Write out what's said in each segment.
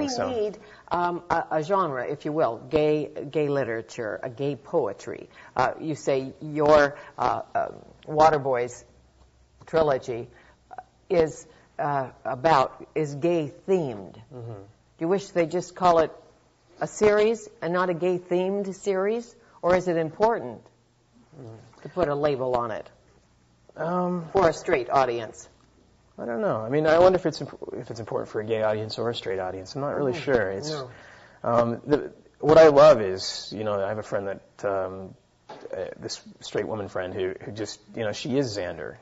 we need a genre, if you will, gay literature, a gay poetry. You say your Waterboys trilogy is gay themed. Mm-hmm. Do you wish they just call it a series and not a gay themed series, or is it important to put a label on it for a straight audience? I don't know. I mean, I wonder if it's important for a gay audience or a straight audience. I'm not really sure. It's what I love is, I have a friend that this straight woman friend who just, she is Xander.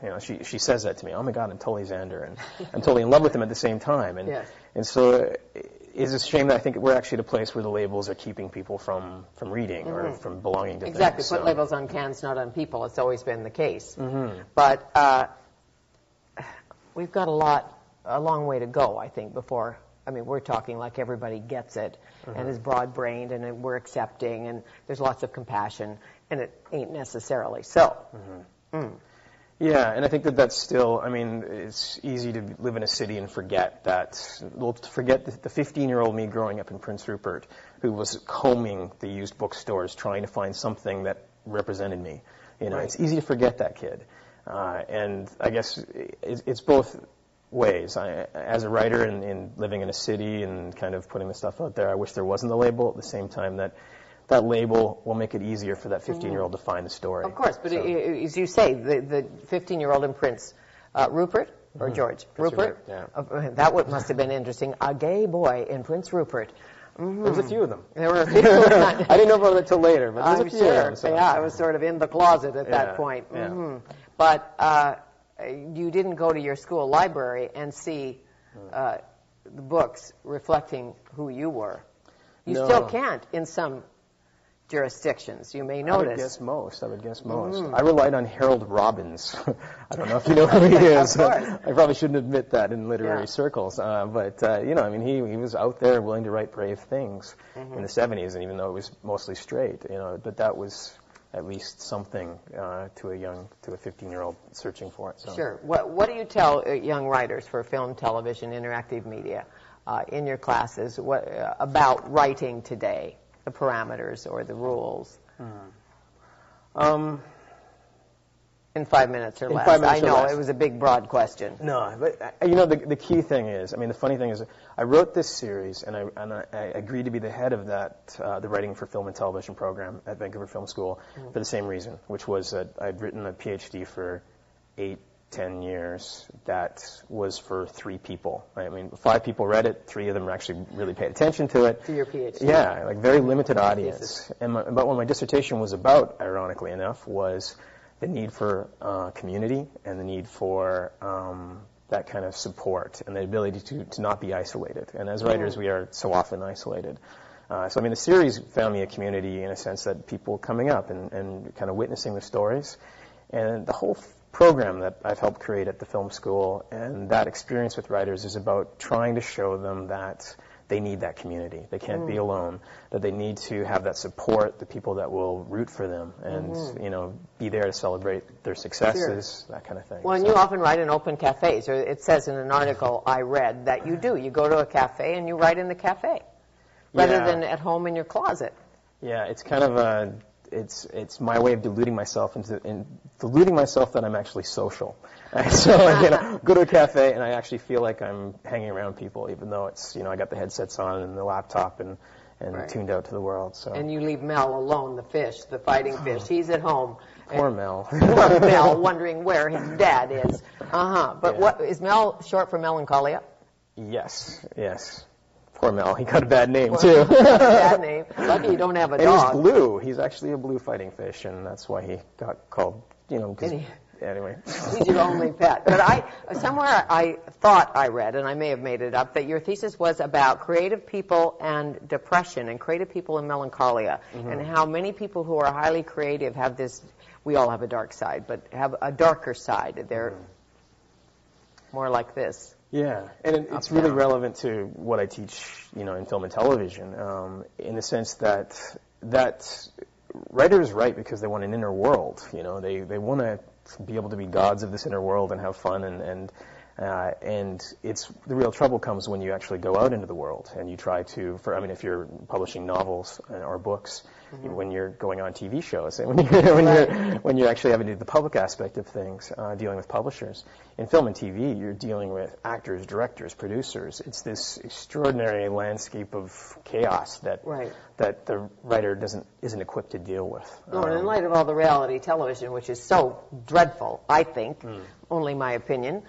She says that to me. Oh my God, I'm totally Xander, and I'm totally in love with him at the same time. And yes. And so it's a shame that I think we're actually at a place where the labels are keeping people from reading or from belonging to things. Exactly. Put labels on cans, not on people. It's always been the case. Mm-hmm. But we've got a long way to go, I think, before. I mean, we're talking like everybody gets it and is broad-brained and we're accepting and there's lots of compassion, and it ain't necessarily so. Yeah, and I think that's still, I mean, it's easy to live in a city and forget that, forget the 15-year-old me growing up in Prince Rupert who was combing the used bookstores trying to find something that represented me. Right. It's easy to forget that kid. And I guess it's both ways. As a writer and living in a city and kind of putting the stuff out there, I wish there wasn't a label. At the same time, that label will make it easier for that 15-year-old to find the story. Of course, but as you say, the 15-year-old in Prince Rupert, or George? Rupert? Yeah. That must have been interesting. A gay boy in Prince Rupert. There was a few of them. There were a few. I didn't know about it till later, but there was I'm a few sure. of them. So. Yeah, I was sort of in the closet at that point. Yeah. But you didn't go to your school library and see the books reflecting who you were. You still can't in some jurisdictions, you may notice. I would guess most. I relied on Harold Robbins. I don't know if you know who he is. Of course. I probably shouldn't admit that in literary circles. But I mean, he was out there willing to write brave things in the 70s, and even though it was mostly straight, but that was at least something to a 15-year-old searching for it. So. Sure. What do you tell young writers for film, television, interactive media in your classes about writing today? The parameters or the rules? In 5 minutes or less. 5 minutes I know, or less. it was a big, broad question. No, but the key thing is, I mean, the funny thing is, I wrote this series, and I agreed to be the head of that, the writing for film and television program at Vancouver Film School for the same reason, which was that I'd written a PhD for 8-10 years that was for 3 people. I mean, 5 people read it, 3 of them actually really paid attention to it. To your PhD? Yeah, like very limited audience. But what my dissertation was about, ironically enough, was the need for community and the need for that kind of support and the ability to not be isolated. And as writers, we are so often isolated. So, I mean, the series found me a community in a sense that people coming up and kind of witnessing the stories. And the whole program that I've helped create at the film school and that experience with writers is about trying to show them that they need that community. They can't be alone, that they need to have that support, the people that will root for them and, be there to celebrate their successes, that kind of thing. Well, and you often write in open cafes, or it says in an article I read that you do. You go to a cafe and you write in the cafe rather than at home in your closet. Yeah, it's kind of it's my way of deluding myself that I'm actually social. So go to a cafe and I actually feel like I'm hanging around people, even though it's I got the headsets on and the laptop and tuned out to the world. So. And you leave Mel alone, the fish, the fighting fish. He's at home. Poor Mel. Poor Mel, wondering where his dad is. But what is Mel short for melancholia? Yes. Poor Mel. He got a bad name, too. Bad name. Lucky you don't have a dog. And he's blue. He's actually a blue fighting fish, and that's why he got called, anyway. He's your only pet. But somewhere I thought I read, and I may have made it up, that your thesis was about creative people and depression and creative people and melancholia, and how many people who are highly creative have this, we all have a dark side, but have a darker side. They're more like this. Yeah, and it's really relevant to what I teach, in film and television, in the sense that writers write because they want an inner world. They want to be able to be gods of this inner world and have fun and And the real trouble comes when you actually go out into the world and you try to, if you're publishing novels or books, when you're going on TV shows, and when you're actually having to do the public aspect of things, dealing with publishers. In film and TV, you're dealing with actors, directors, producers. It's this extraordinary landscape of chaos that the writer isn't equipped to deal with. No, and in light of all the reality television, which is so dreadful, I think, only my opinion,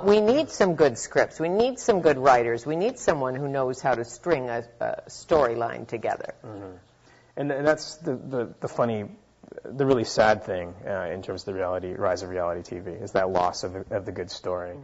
we need some good scripts. We need some good writers. We need someone who knows how to string a storyline together. And that's the really sad thing in terms of the rise of reality TV, is that loss of the good story.